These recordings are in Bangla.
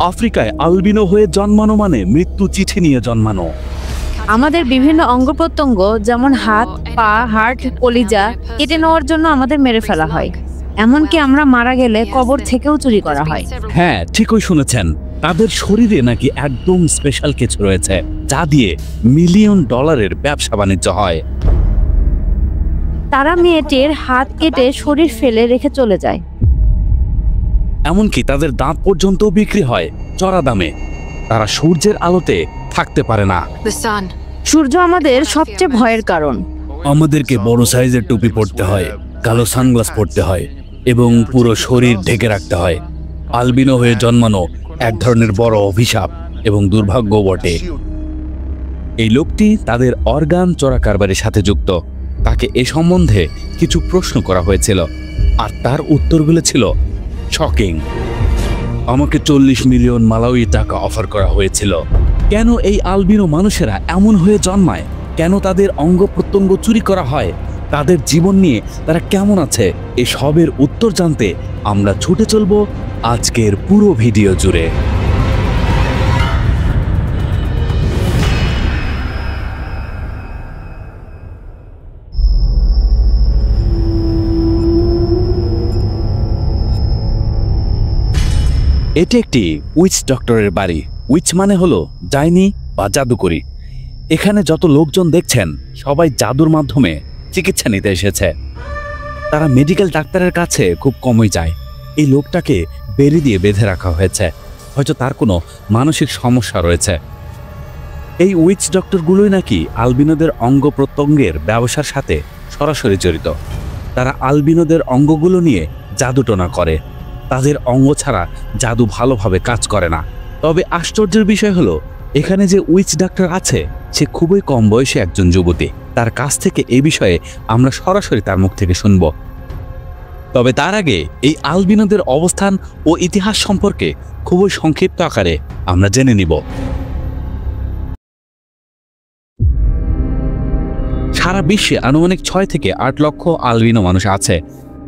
আফ্রিকায় আলবিনো হয়ে জন্মানো মানে মৃত্যু চিঠি নিয়ে জন্মানো। আমাদের বিভিন্ন অঙ্গ প্রত্যঙ্গ যেমন হাত, পা, হার্ট, কলিজা কেটে নেওয়ার জন্য আমাদের মেরে ফেলা হয়। এমনকি আমরা মারা গেলে কবর থেকেও চুরি করা হয়। হ্যাঁ, ঠিকই শুনেছেন। তাদের শরীরে নাকি একদম স্পেশাল কিছু রয়েছে যা দিয়ে মিলিয়ন ডলারের ব্যবসা বাণিজ্য হয়। তারা মেয়েটির হাত কেটে শরীর ফেলে রেখে চলে যায়। এমনকি তাদের দাঁত পর্যন্ত বিক্রি হয় চড়া দামে। তারা সূর্যের আলোতে থাকতে পারে না। সূর্য আমাদের সবচেয়ে ভয়ের কারণ। আমাদেরকে বড় সাইজের টুপি পরতে হয়, কালো সানগ্লাস পরতে হয় এবং পুরো শরীর ঢেকে রাখতে হয়। আলবিনো হয়ে জন্মানো এক ধরনের বড় অভিশাপ এবং দুর্ভাগ্য বটে। এই লোকটি তাদের অর্গান চোরা কারবারের সাথে যুক্ত। তাকে এ সম্বন্ধে কিছু প্রশ্ন করা হয়েছিল আর তার উত্তরগুলো ছিল শকিং। আমাকে 40 মিলিয়ন মালাউই টাকা অফার করা হয়েছিল। কেন এই আলবিনো মানুষেরা এমন হয়ে জন্মায়? কেন তাদের অঙ্গ প্রত্যঙ্গ চুরি করা হয়? তাদের জীবন নিয়ে তারা কেমন আছে? এসবের উত্তর জানতে আমরা ছুটে চলব আজকের পুরো ভিডিও জুড়ে। এটি একটি উইচ ডক্টরের বাড়ি। উইচ মানে হলো ডাইনি বা জাদুকরি। এখানে যত লোকজন দেখছেন সবাই জাদুর মাধ্যমে চিকিৎসা নিতে এসেছে। তারা মেডিকেল ডাক্তারের কাছে খুব কমই যায়। এই লোকটাকে বেড়ি দিয়ে বেঁধে রাখা হয়েছে, হয়তো তার কোনো মানসিক সমস্যা রয়েছে। এই উইচ ডক্টরগুলোই নাকি আলবিনোদের অঙ্গ প্রত্যঙ্গের ব্যবসার সাথে সরাসরি জড়িত। তারা আলবিনোদের অঙ্গগুলো নিয়ে জাদুটোনা করে। তাদের অঙ্গ ছাড়া জাদু ভালোভাবে কাজ করে না। তবে আশ্চর্যের বিষয় হলো এখানে যে উইচ ডাক্তার আছে সে খুবই কম বয়সী একজন যুবতী। তার কাছ থেকে এই বিষয়ে আমরা সরাসরি তার মুখ থেকে শুনব। তবে তার আগে এই আলবিনোদের অবস্থান ও ইতিহাস সম্পর্কে খুবই সংক্ষিপ্ত আকারে আমরা জেনে নিব। সারা বিশ্বে আনুমানিক 6 থেকে 8 লক্ষ আলবিনো মানুষ আছে।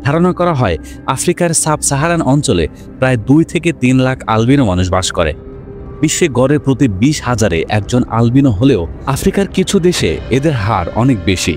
ধারণা করা হয় আফ্রিকার সাব সাহারান অঞ্চলে প্রায় 2 থেকে 3 লাখ আলবিনো মানুষ বাস করে। বিশ্বে গড়ে প্রতি 20,000-এ একজন আলবিনো হলেও আফ্রিকার কিছু দেশে এদের হার অনেক বেশি।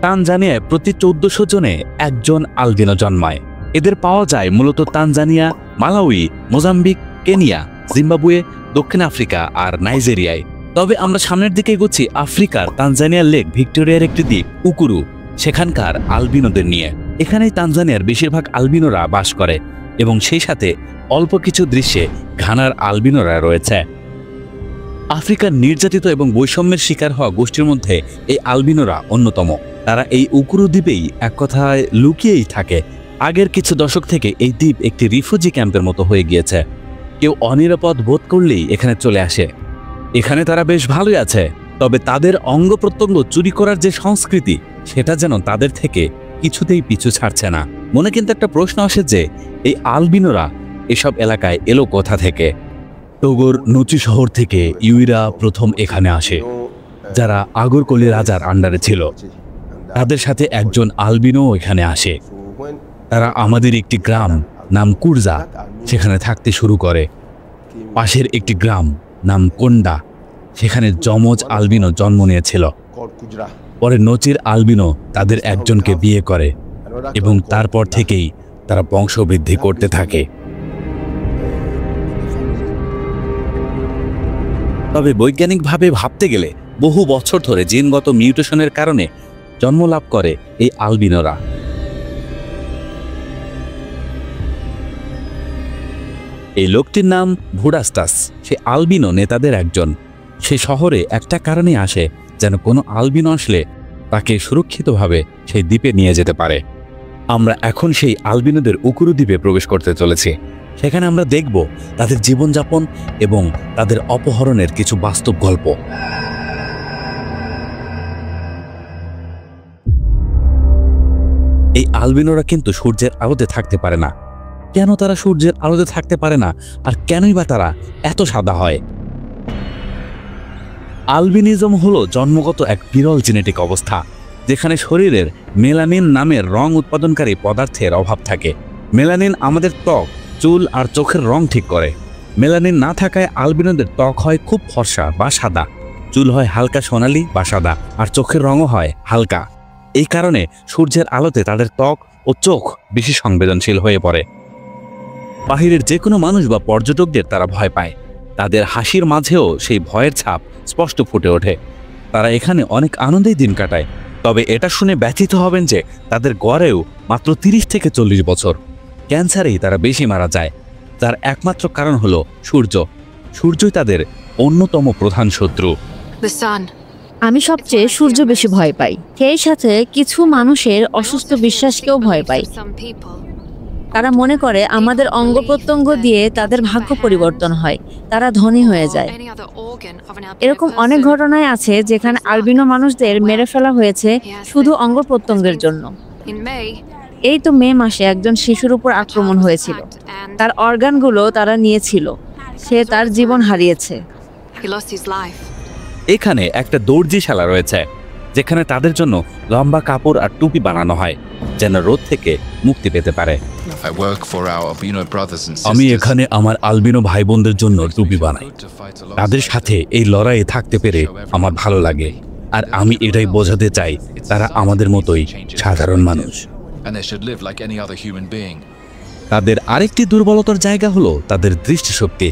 তানজানিয়ায় প্রতি 1400 জনে একজন আলবিনো জন্মায়। এদের পাওয়া যায় মূলত Tanzania, Malawi, Mozambique, Kenya, Zimbabwe, দক্ষিণ আফ্রিকা আর নাইজেরিয়ায়। তবে আমরা সামনের দিকে এগোচ্ছি আফ্রিকার তানজানিয়ার লেক ভিক্টোরিয়ার একটি দ্বীপ উকুরু, সেখানকার আলবিনোদের নিয়ে। এখানেই তানজানিয়ার বেশিরভাগ আলবিনোরা বাস করে এবং সেই সাথে অল্প কিছু দৃশ্যে ঘানার আলবিনোরা রয়েছে। আফ্রিকার নির্যাতিত এবং বৈষম্যের শিকার হওয়া গোষ্ঠীর মধ্যে এই আলবিনোরা অন্যতম। তারা এই উকুরু দ্বীপেই এক কথায় লুকিয়েই থাকে। আগের কিছু দশক থেকে এই দ্বীপ একটি রিফিউজি ক্যাম্পের মতো হয়ে গিয়েছে। কেউ অনিরাপদ বোধ করলেই এখানে চলে আসে। এখানে তারা বেশ ভালোই আছে, তবে তাদের অঙ্গ প্রত্যঙ্গ চুরি করার যে সংস্কৃতি সেটা যেন তাদের থেকে কিছুতেই পিছু ছাড়ছে না। মনে কিন্তু একটা প্রশ্ন আসে যে এই আলবিনোরা এসব এলাকায় এলো কোথা থেকে? টোগোর নুচি শহর থেকে ইউইরা প্রথম এখানে আসে, যারা আগরকলি রাজার আন্ডারে ছিল। তাদের সাথে একজন আলবিনো এখানে আসে। তারা আমাদের একটি গ্রাম নাম কুরজা সেখানে থাকতে শুরু করে। পাশের একটি গ্রাম নাম কোন্ডা, সেখানে যমজ আলবিনো জন্ম নিয়েছিল। পরে নচির আলবিনো তাদের একজনকে বিয়ে করে এবং তারপর থেকেই তারা বংশবৃদ্ধি করতে থাকে। তবে বৈজ্ঞানিকভাবে ভাবতে গেলে বহু বছর ধরে জিনগত মিউটেশনের কারণে জন্ম লাভ করে এই আলবিনোরা। এই লোকটির নাম ভুডাস্টাস। সে আলবিনো নেতাদের একজন। সে শহরে একটা কারণে আসে, যেন কোনো আলবিনো আসলে তাকে সুরক্ষিতভাবে সেই দ্বীপে নিয়ে যেতে পারে। আমরা এখন সেই আলবিনোদের উকুরু দ্বীপে প্রবেশ করতে চলেছি। সেখানে আমরা দেখব তাদের জীবনযাপন এবং তাদের অপহরণের কিছু বাস্তব গল্প। এই আলবিনোরা কিন্তু সূর্যের আলোতে থাকতে পারে না। কেন তারা সূর্যের আলোতে থাকতে পারে না, আর কেনই বা তারা এত সাদা হয়? আলবিনিজম হলো জন্মগত এক বিরল জেনেটিক অবস্থা, যেখানে শরীরের মেলানিন নামের রং উৎপাদনকারী পদার্থের অভাব থাকে। মেলানিন আমাদের ত্বক, চুল আর চোখের রং ঠিক করে। মেলানিন না থাকায় আলবিনোদের ত্বক হয় খুব ফর্সা বা সাদা, চুল হয় হালকা সোনালি বা সাদা, আর চোখের রঙও হয় হালকা। এই কারণে সূর্যের আলোতে তাদের ত্বক ও চোখ বেশি সংবেদনশীল হয়ে পড়ে। বাহিরের যে কোনো মানুষ বা পর্যটকদের তারা ভয় পায়। তাদের হাসির মাঝেও সেই ভয়ের ছাপ স্পষ্ট ফুটে ওঠে। তারা এখানে অনেক আনন্দেই দিন কাটায়, তবে এটা শুনে ব্যথিত হবেন যে তাদের গড়েও মাত্র 30 থেকে 40 বছর। ক্যান্সারেই তারা বেশি মারা যায়, যার একমাত্র কারণ হলো সূর্য। সূর্যই তাদের অন্যতম প্রধান শত্রু। আমি সবচেয়ে সূর্য বেশি ভয় পাই। সেই সাথে কিছু মানুষের অসুস্থ বিশ্বাসকেও ভয় পাই। তারা মনে করে আমাদের অঙ্গ প্রত্যঙ্গ দিয়ে তাদের ভাগ্য পরিবর্তন হয়, তারা ধনী হয়ে যায়। এরকম অনেক ঘটনায় আছে যেখানে আলবিনো মানুষদের মেরে ফেলা হয়েছে শুধু অঙ্গ প্রত্যঙ্গের জন্য। এই তো মে মাসে একজন শিশুর উপর আক্রমণ হয়েছিল। তার অর্গানগুলো তারা নিয়েছিল। সে তার জীবন হারিয়েছে। এখানে একটা দর্জিশালা রয়েছে, যেখানে তাদের জন্য লম্বা কাপড় আর টুপি বানানো হয়, যেন রোদ থেকে মুক্তি পেতে পারে। আমি এখানে আমার আলবিনো ভাই বোনদের জন্য টুপি বানাই। তাদের সাথে এই লড়াইয়ে থাকতে পেরে আমার ভালো লাগে, আর আমি এটাই বোঝাতে চাই তারা আমাদের মতোই সাধারণ মানুষ। তাদের আরেকটি দুর্বলতার জায়গা হলো তাদের দৃষ্টিশক্তি।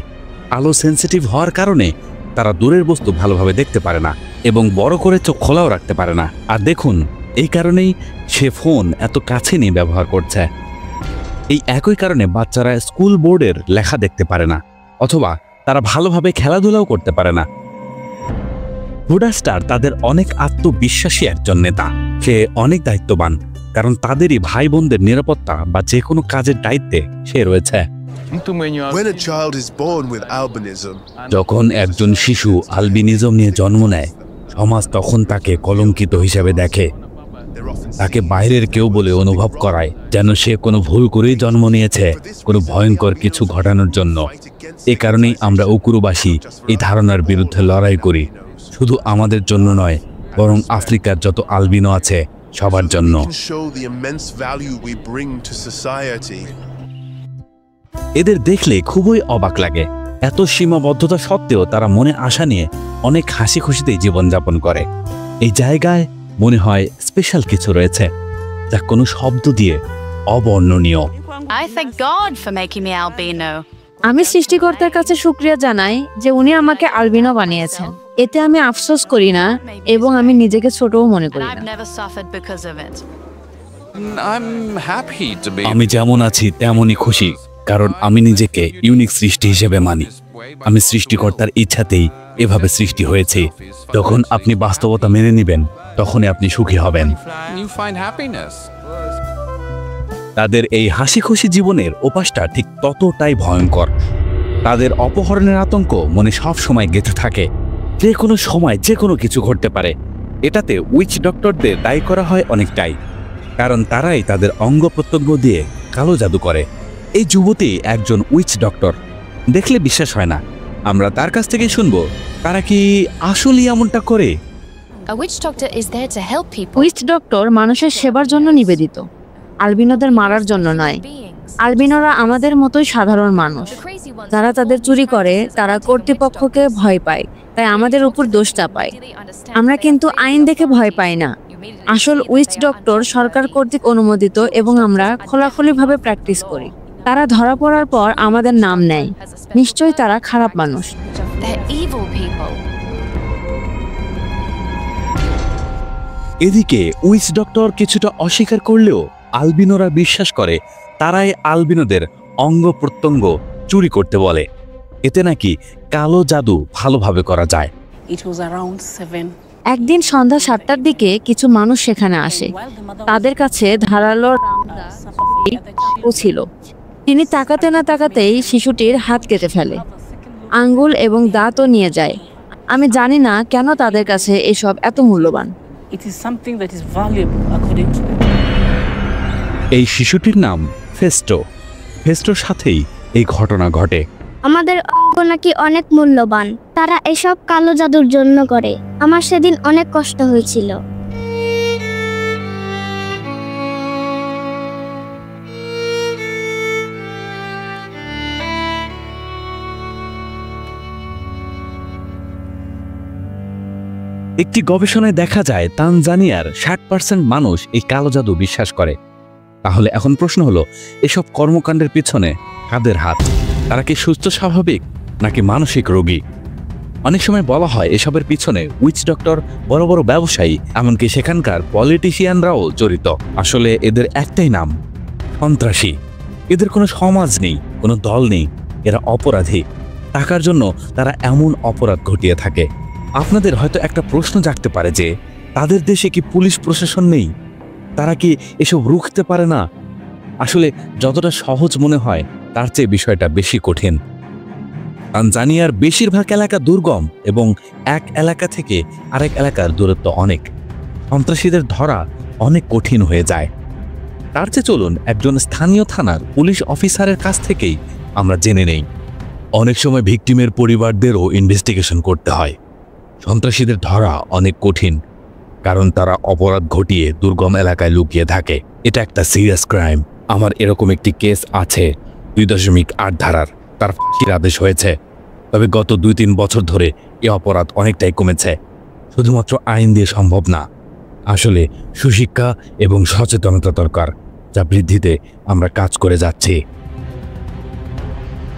আলো সেন্সিটিভ হওয়ার কারণে তারা দূরের বস্তু ভালোভাবে দেখতে পারে না এবং বড় করে চোখ খোলাও রাখতে পারে না। আর দেখুন, এই কারণেই সে ফোন এত কাছে নিয়ে ব্যবহার করছে। এই একই কারণে বাচ্চারা স্কুল বোর্ডের লেখা দেখতে পারে না, অথবা তারা ভালোভাবে খেলাধুলাও করতে পারে না। হুডা স্টার তাদের অনেক আত্মবিশ্বাসী একজন নেতা। সে অনেক দায়িত্ববান, কারণ তাদেরই ভাই বোনদের নিরাপত্তা বা যে কোনো কাজের দায়িত্বে সে রয়েছে। যখন একজন শিশু আলবিনিজম নিয়ে জন্ম নেয়, সমাজ তখন তাকে কলঙ্কিত হিসেবে দেখে। তাকে বাইরের কেউ বলে অনুভব করায়, যেন সে কোনো ভুল করেই জন্ম নিয়েছে, কোনো ভয়ঙ্কর কিছু ঘটানোর জন্য। এ কারণেই আমরা উকুরুবাসী এই ধারণার বিরুদ্ধে লড়াই করি, শুধু আমাদের জন্য নয়, বরং আফ্রিকার যত আলবিনো আছে সবার জন্য। এদের দেখলে খুবই অবাক লাগে। এত সীমাবদ্ধতা সত্ত্বেও তারা মনে আশা নিয়ে অনেক হাসি খুশিতেই জীবনযাপন করে। এই জায়গায় মনে হয় স্পেশাল কিছু রয়েছে, যা কোনো শব্দ দিয়ে অবর্ণনীয়। আমি সৃষ্টিকর্তার কাছে শুকরিয়া জানাই যে উনি আমাকে আলবিনো বানিয়েছেন। এতে আমি আফসোস করি না এবং আমি নিজেকে ছোটও মনে করি না। আমি যেমন আছি তেমনই খুশি, কারণ আমি নিজেকে ইউনিক সৃষ্টি হিসেবে মানি। আমি সৃষ্টিকর্তার ইচ্ছাতেই এভাবে সৃষ্টি হয়েছে। যখন আপনি বাস্তবতা মেনে নেবেন, তখনই আপনি সুখী হবেন। তাদের এই হাসি খুশি জীবনের ওপাশটা ঠিক ততটাই ভয়ঙ্কর। তাদের অপহরণের আতঙ্ক মনে সব সময় গেঁথে থাকে। যে কোনো সময় যে কোনো কিছু ঘটতে পারে। এটাতে উইচ ডক্টরদের দায়ী করা হয় অনেকটাই, কারণ তারাই তাদের অঙ্গ প্রত্যঙ্গ দিয়ে কালো জাদু করে। এই যুবতী একজন উইচ ডক্টর। দেখলে বিশ্বাস হয় না। আমরা তার কাছ থেকে শুনবো তারা কি আসলেই এমনটা করে। উইচ ডক্টর মানুষের সেবার জন্য নিবেদিত, আলবিনোদের মারার জন্য নয়। আলবিনোরা আমাদের মতোই সাধারণ মানুষ। যারা তাদের চুরি করে তারা কর্তৃপক্ষকে ভয় পায়, তাই আমাদের উপর দোষ চাপায়। আমরা কিন্তু আইন দেখে ভয় পাই না। আসল উইচ ডক্টর সরকার কর্তৃক অনুমোদিত এবং আমরা খোলাখুলিভাবে প্র্যাকটিস করি। তারা ধরা পড়ার পর আমাদের নাম নেয়। নিশ্চয়ই তারা খারাপ মানুষ। এদিকে উইচ ডক্টর কিছুটা অস্বীকার করলেও আলবিনোরা বিশ্বাস করে তারাই আলবিনোদের অঙ্গ প্রত্যঙ্গ চুরি করতে বলে। এতে নাকি কালো জাদু ভালোভাবে করা যায়। একদিন সন্ধ্যা 7টার দিকে কিছু মানুষ সেখানে আসে। তাদের কাছে ধারালো ছিল। তিনি তাকাতে না তাকাতেই শিশুটির হাত কেটে ফেলে, আঙ্গুল এবং দাঁতও নিয়ে যায়। আমি জানি না কেন তাদের কাছে এসব এত মূল্যবান। এই শিশুটির নাম ফেস্টো। ফেস্টোর সাথেই এই ঘটনা ঘটে। আমাদের অঙ্গ নাকি অনেক মূল্যবান, তারা এসব কালো জাদুর জন্য করে। আমার সেদিন অনেক কষ্ট হয়েছিল। একটি গবেষণায় দেখা যায় তানজানিয়ার 60% মানুষ এই কালো জাদু বিশ্বাস করে। তাহলে এখন প্রশ্ন হলো, এসব কর্মকাণ্ডের পিছনে কাদের হাত? তারা কি সুস্থ স্বাভাবিক নাকি মানসিক রোগী? অনেক সময় বলা হয় এসবের পিছনে উইচ ডক্টর, বড় বড় ব্যবসায়ী, এমনকি সেখানকার পলিটিশিয়ানরাও জড়িত। আসলে এদের একটাই নাম, সন্ত্রাসী। এদের কোনো সমাজ নেই, কোনো দল নেই, এরা অপরাধী। টাকার জন্য তারা এমন অপরাধ ঘটিয়ে থাকে। আপনাদের হয়তো একটা প্রশ্ন জাগতে পারে যে তাদের দেশে কি পুলিশ প্রশাসন নেই? তারা কি এসব রুখতে পারে না? আসলে যতটা সহজ মনে হয় তার চেয়ে বিষয়টা বেশি কঠিন। তানজানিয়ার বেশিরভাগ এলাকা দুর্গম এবং এক এলাকা থেকে আরেক এলাকার দূরত্ব অনেক। সন্ত্রাসীদের ধরা অনেক কঠিন হয়ে যায়। তার চেয়ে চলুন একজন স্থানীয় থানার পুলিশ অফিসারের কাছ থেকেই আমরা জেনে নেই। অনেক সময় ভিকটিমের পরিবারদেরও ইনভেস্টিগেশন করতে হয়। সন্ত্রাসীদের ধরা অনেক কঠিন, কারণ তারা অপরাধ ঘটিয়ে দুর্গম এলাকায় লুকিয়ে থাকে। এটা একটা সিরিয়াস ক্রাইম। আমার এরকম একটি কেস আছে 2.8 ধারার, তার ফাঁসির আদেশ হয়েছে। তবে গত 2-3 বছর ধরে এ অপরাধ অনেকটাই কমেছে। শুধুমাত্র আইন দিয়ে সম্ভব না, আসলে সুশিক্ষা এবং সচেতনতা দরকার, যা বৃদ্ধিতে আমরা কাজ করে যাচ্ছি।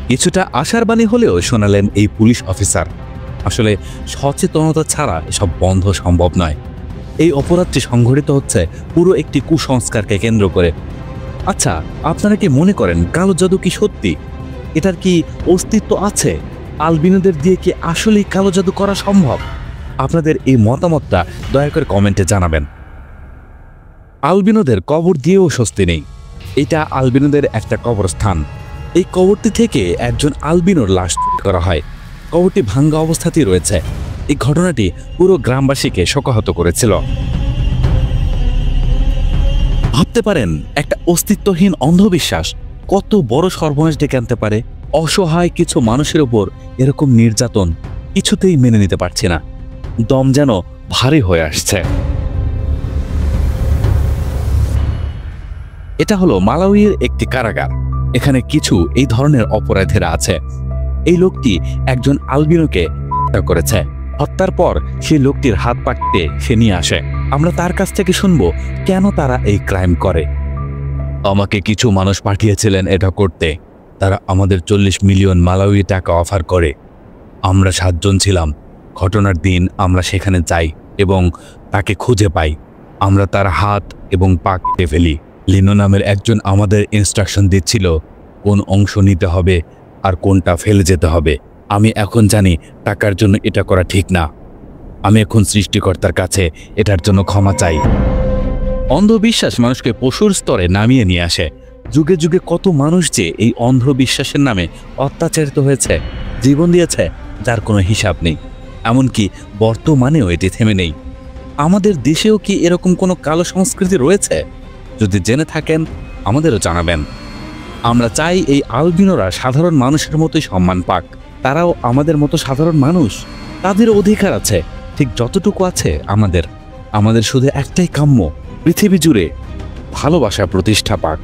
কিছুটা আশার বাণী হলেও শোনালেন এই পুলিশ অফিসার। আসলে সচেতনতা ছাড়া এসব বন্ধ সম্ভব নয়। এই অপরাধটি সংঘটিত হচ্ছে পুরো একটি কুসংস্কারকে কেন্দ্র করে। আচ্ছা, আপনারা কি মনে করেন কালো জাদু কি সত্যি? এটার কি অস্তিত্ব আছে? আলবিনোদের দিয়ে কি আসলেই কালো জাদু করা সম্ভব? আপনাদের এই মতামতটা দয়া করে কমেন্টে জানাবেন। আলবিনোদের কবর দিয়েও স্বস্তি নেই। এটা আলবিনোদের একটা কবরস্থান। এই কবরটি থেকে একজন আলবিনোর লাশ করা হয়। কবরটি ভাঙ্গা অবস্থাতেই রয়েছে। এই ঘটনাটি পুরো গ্রামবাসীকে শোকাহত করেছিল। ভাবতে পারেন একটা অস্তিত্বহীন অন্ধবিশ্বাস কত বড় সর্বনাশ ডেকে আনতে পারে। অসহায় কিছু মানুষের উপর এরকম নির্যাতন কিছুতেই মেনে নিতে পারছি না। দম যেন ভারী হয়ে আসছে। এটা হলো মালাউইর একটি কারাগার। এখানে কিছু এই ধরনের অপরাধীরা আছে। এই লোকটি একজন আলবিনোকে হত্যা করেছে। হত্যার পর সেই লোকটির হাত পা কেটে সে নিয়ে আসে। আমরা তার কাছ থেকে শুনবো কেন তারা এই ক্রাইম করে। আমাকে কিছু মানুষ পাঠিয়েছিলেন এটা করতে। তারা আমাদের 40 মিলিয়ন মালাউই টাকা অফার করে। আমরা 7 জন ছিলাম। ঘটনার দিন আমরা সেখানে যাই এবং তাকে খুঁজে পাই। আমরা তার হাত এবং পা কেটে ফেলি। লিনো নামের একজন আমাদের ইনস্ট্রাকশন দিচ্ছিল কোন অংশ নিতে হবে আর কোনটা ফেলে যেতে হবে। আমি এখন জানি টাকার জন্য এটা করা ঠিক না। আমি এখন সৃষ্টিকর্তার কাছে এটার জন্য ক্ষমা চাই। অন্ধবিশ্বাস মানুষকে পশুর স্তরে নামিয়ে নিয়ে আসে। যুগে যুগে কত মানুষ যে এই অন্ধবিশ্বাসের নামে অত্যাচারিত হয়েছে, জীবন দিয়েছে, যার কোনো হিসাব নেই। এমনকি বর্তমানেও এটি থেমে নেই। আমাদের দেশেও কি এরকম কোনো কালো সংস্কৃতি রয়েছে? যদি জেনে থাকেন আমাদেরও জানাবেন। আমরা চাই এই আলবিনোরা সাধারণ মানুষের মতোই সম্মান পাক। তারাও আমাদের মতো সাধারণ মানুষ। তাদের অধিকার আছে, ঠিক যতটুকু আছে আমাদের। শুধু একটাই কাম্য, পৃথিবী জুড়ে ভালোবাসা প্রতিষ্ঠা পাক।